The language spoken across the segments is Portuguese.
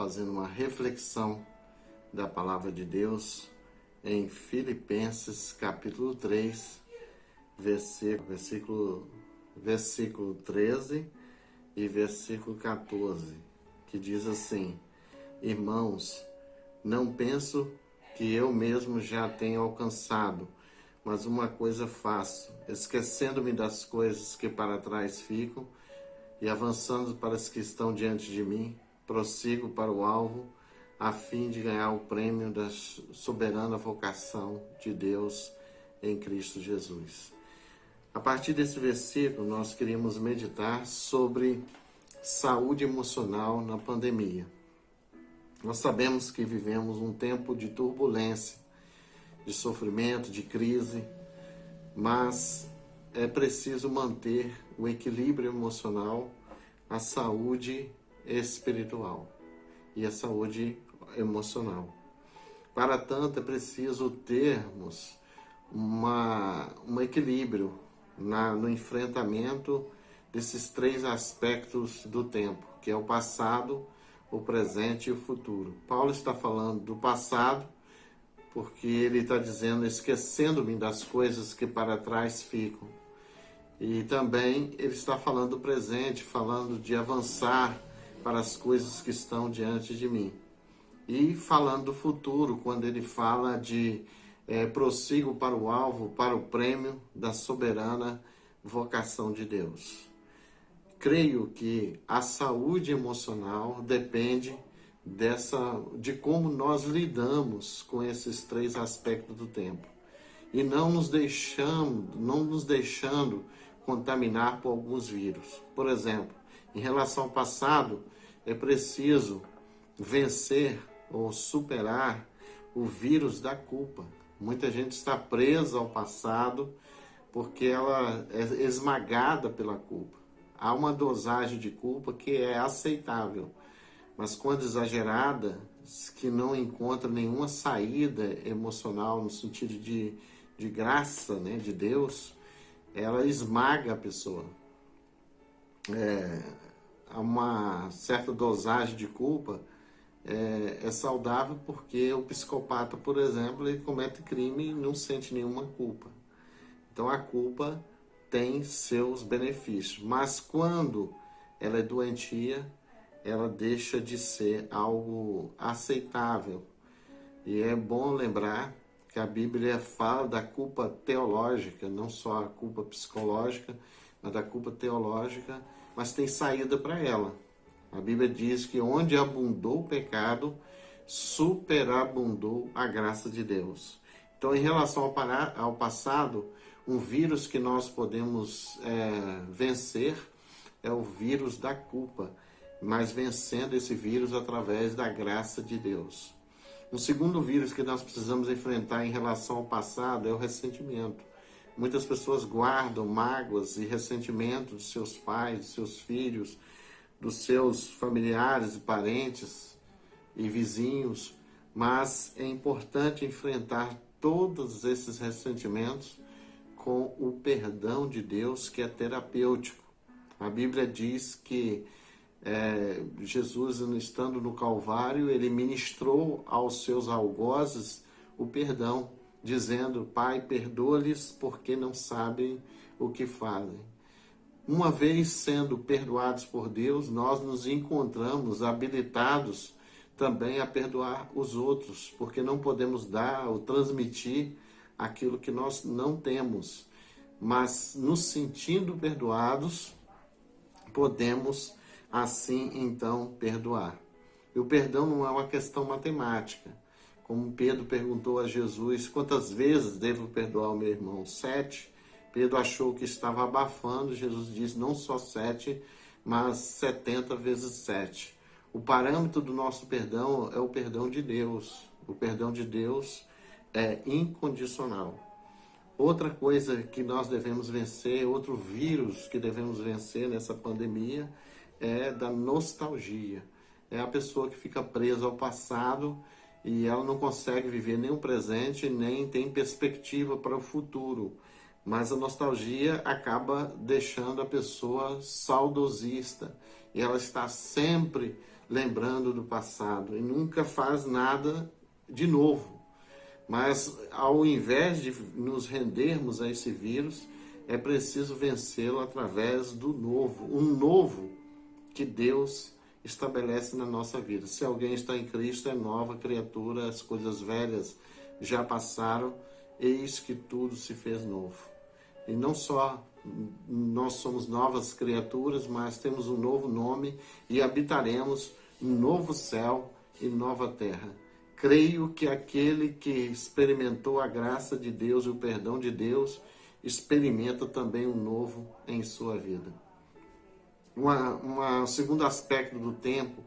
fazendo uma reflexão da palavra de Deus em Filipenses capítulo 3, versículo 13 e versículo 14, que diz assim: Irmãos, não penso que eu mesmo já tenho alcançado, mas uma coisa faço, esquecendo-me das coisas que para trás ficam e avançando para as que estão diante de mim, prossigo para o alvo, a fim de ganhar o prêmio da soberana vocação de Deus em Cristo Jesus. A partir desse versículo, nós queríamos meditar sobre saúde emocional na pandemia. Nós sabemos que vivemos um tempo de turbulência, de sofrimento, de crise, mas é preciso manter o equilíbrio emocional, a saúde espiritual e a saúde emocional. Para tanto, é preciso termos um equilíbrio no enfrentamento desses três aspectos do tempo, que é o passado, o presente e o futuro. Paulo está falando do passado, porque ele está dizendo, esquecendo-me das coisas que para trás ficam. E também ele está falando do presente, falando de avançar para as coisas que estão diante de mim. E falando do futuro, quando ele fala de prossigo para o alvo, para o prêmio da soberana vocação de Deus. Creio que a saúde emocional depende de como nós lidamos com esses três aspectos do tempo e não nos deixando contaminar por alguns vírus. Por exemplo, em relação ao passado, é preciso vencer ou superar o vírus da culpa. Muita gente está presa ao passado porque ela é esmagada pela culpa. Há uma dosagem de culpa que é aceitável, mas quando exagerada, que não encontra nenhuma saída emocional no sentido de graça, né, de Deus, ela esmaga a pessoa. Há uma certa dosagem de culpa é saudável porque o psicopata, por exemplo, ele comete crime e não sente nenhuma culpa. Então a culpa tem seus benefícios, mas quando ela é doentia, ela deixa de ser algo aceitável. E é bom lembrar que a Bíblia fala da culpa teológica, não só a culpa psicológica, mas da culpa teológica, mas tem saída para ela. A Bíblia diz que onde abundou o pecado, superabundou a graça de Deus. Então, em relação ao passado, um vírus que nós podemos vencer é o vírus da culpa, mas vencendo esse vírus através da graça de Deus. Um segundo vírus que nós precisamos enfrentar em relação ao passado é o ressentimento. Muitas pessoas guardam mágoas e ressentimento dos seus pais, dos seus filhos, dos seus familiares e parentes e vizinhos, mas é importante enfrentar todos esses ressentimentos com o perdão de Deus, que é terapêutico. A Bíblia diz que Jesus, estando no Calvário, ele ministrou aos seus algozes o perdão, dizendo: Pai, perdoa-lhes porque não sabem o que fazem. Uma vez sendo perdoados por Deus, nós nos encontramos habilitados também a perdoar os outros, porque não podemos dar ou transmitir aquilo que nós não temos, mas nos sentindo perdoados, podemos assim então perdoar. E o perdão não é uma questão matemática. Como Pedro perguntou a Jesus: quantas vezes devo perdoar o meu irmão? 7. Pedro achou que estava abafando. Jesus disse: não só 7, mas 70 vezes 7. O parâmetro do nosso perdão é o perdão de Deus. O perdão de Deus é incondicional. Outra coisa que nós devemos vencer, outro vírus que devemos vencer nessa pandemia, é da nostalgia. É a pessoa que fica presa ao passado e ela não consegue viver nem o presente, nem tem perspectiva para o futuro. Mas a nostalgia acaba deixando a pessoa saudosista. E ela está sempre lembrando do passado e nunca faz nada de novo. Mas ao invés de nos rendermos a esse vírus, é preciso vencê-lo através do novo, um novo que Deus estabelece na nossa vida. Se alguém está em Cristo, é nova criatura, as coisas velhas já passaram, eis que tudo se fez novo. E não só nós somos novas criaturas, mas temos um novo nome e habitaremos um novo céu e nova terra. Creio que aquele que experimentou a graça de Deus e o perdão de Deus, experimenta também um novo em sua vida. Um segundo aspecto do tempo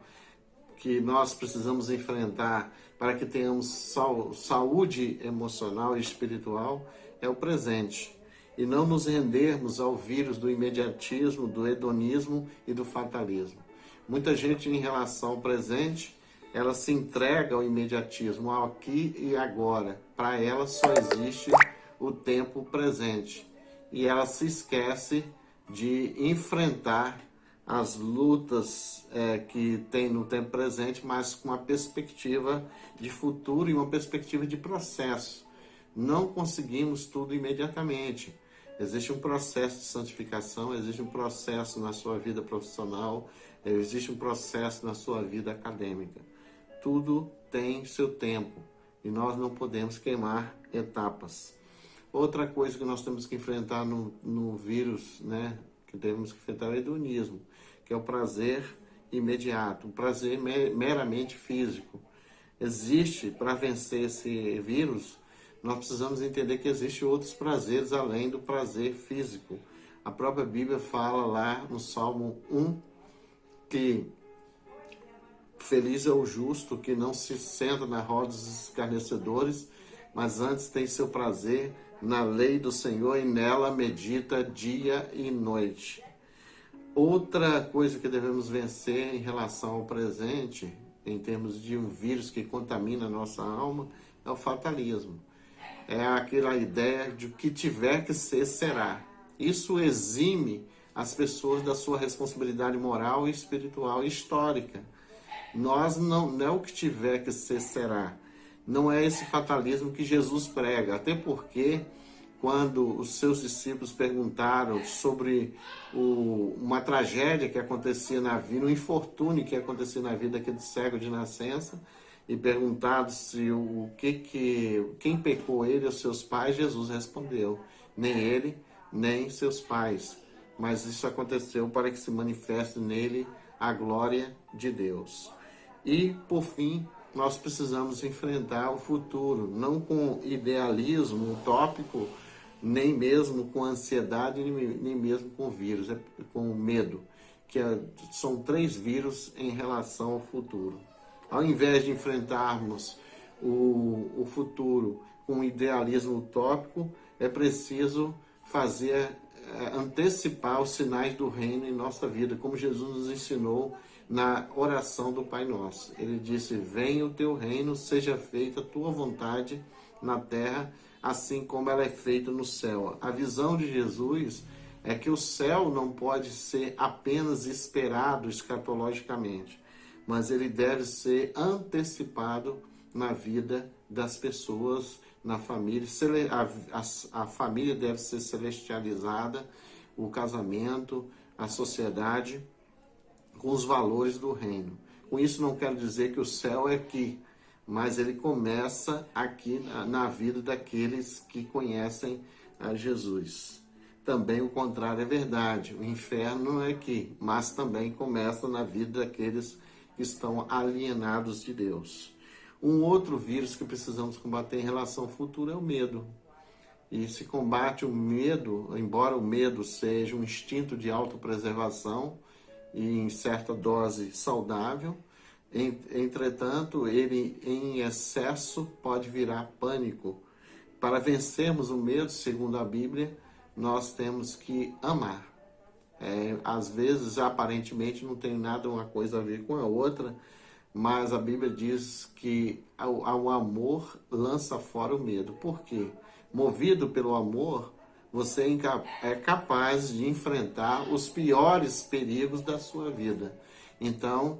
que nós precisamos enfrentar para que tenhamos saúde emocional e espiritual é o presente. E não nos rendermos ao vírus do imediatismo, do hedonismo e do fatalismo. Muita gente, em relação ao presente, ela se entrega ao imediatismo, ao aqui e agora. Para ela só existe o tempo presente. E ela se esquece de enfrentar as lutas que tem no tempo presente, mas com uma perspectiva de futuro e uma perspectiva de processo. Não conseguimos tudo imediatamente. Existe um processo de santificação, existe um processo na sua vida profissional, existe um processo na sua vida acadêmica. Tudo tem seu tempo e nós não podemos queimar etapas. Outra coisa que nós temos que enfrentar no vírus, né, que temos que enfrentar é o hedonismo, que é o prazer imediato, o prazer meramente físico. Existe, para vencer esse vírus, nós precisamos entender que existem outros prazeres além do prazer físico. A própria Bíblia fala lá no Salmo 1 que feliz é o justo que não se senta na roda dos escarnecedores, mas antes tem seu prazer na lei do Senhor e nela medita dia e noite. Outra coisa que devemos vencer em relação ao presente, em termos de um vírus que contamina a nossa alma, é o fatalismo. É aquela ideia de que tiver que ser, será. Isso exime as pessoas da sua responsabilidade moral, espiritual e histórica. Nós não é o que tiver que ser, será. Não é esse fatalismo que Jesus prega. Até porque, quando os seus discípulos perguntaram sobre uma tragédia que acontecia na vida, um infortúnio que acontecia na vida daquele cego de nascença, e perguntado se quem pecou, ele ou seus pais, Jesus respondeu: nem ele, nem seus pais. Mas isso aconteceu para que se manifeste nele a glória de Deus. E, por fim, nós precisamos enfrentar o futuro, não com idealismo utópico, nem mesmo com ansiedade, nem mesmo com vírus, com medo, que são 3 vírus em relação ao futuro. Ao invés de enfrentarmos o futuro com idealismo utópico, é preciso antecipar os sinais do reino em nossa vida, como Jesus nos ensinou na oração do Pai Nosso. Ele disse: venha o teu reino, seja feita a tua vontade na terra, assim como ela é feita no céu. A visão de Jesus é que o céu não pode ser apenas esperado escatologicamente, mas ele deve ser antecipado na vida das pessoas, na família. A família deve ser celestializada, o casamento, a sociedade, com os valores do reino. Com isso não quero dizer que o céu é aqui, mas ele começa aqui na vida daqueles que conhecem a Jesus. Também o contrário é verdade, o inferno não é aqui, mas também começa na vida daqueles que estão alienados de Deus. Um outro vírus que precisamos combater em relação ao futuro é o medo. E se combate o medo, embora o medo seja um instinto de autopreservação e em certa dose saudável, entretanto, ele em excesso pode virar pânico. Para vencermos o medo, segundo a Bíblia, nós temos que amar. Às vezes, aparentemente, não tem nada uma coisa a ver com a outra, mas a Bíblia diz que o amor lança fora o medo. Por quê? Movido pelo amor, você é capaz de enfrentar os piores perigos da sua vida. Então,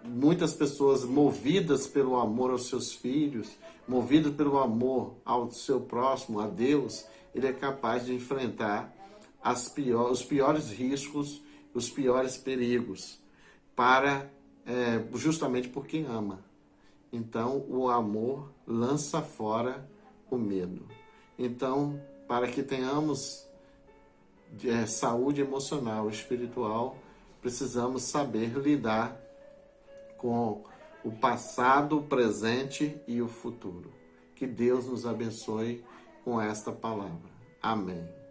muitas pessoas movidas pelo amor aos seus filhos, movidas pelo amor ao seu próximo, a Deus, ele é capaz de enfrentar os piores riscos, os piores perigos, justamente porque ama. Então, o amor lança fora o medo. Então, para que tenhamos saúde emocional e espiritual, precisamos saber lidar com o passado, o presente e o futuro. Que Deus nos abençoe com esta palavra. Amém.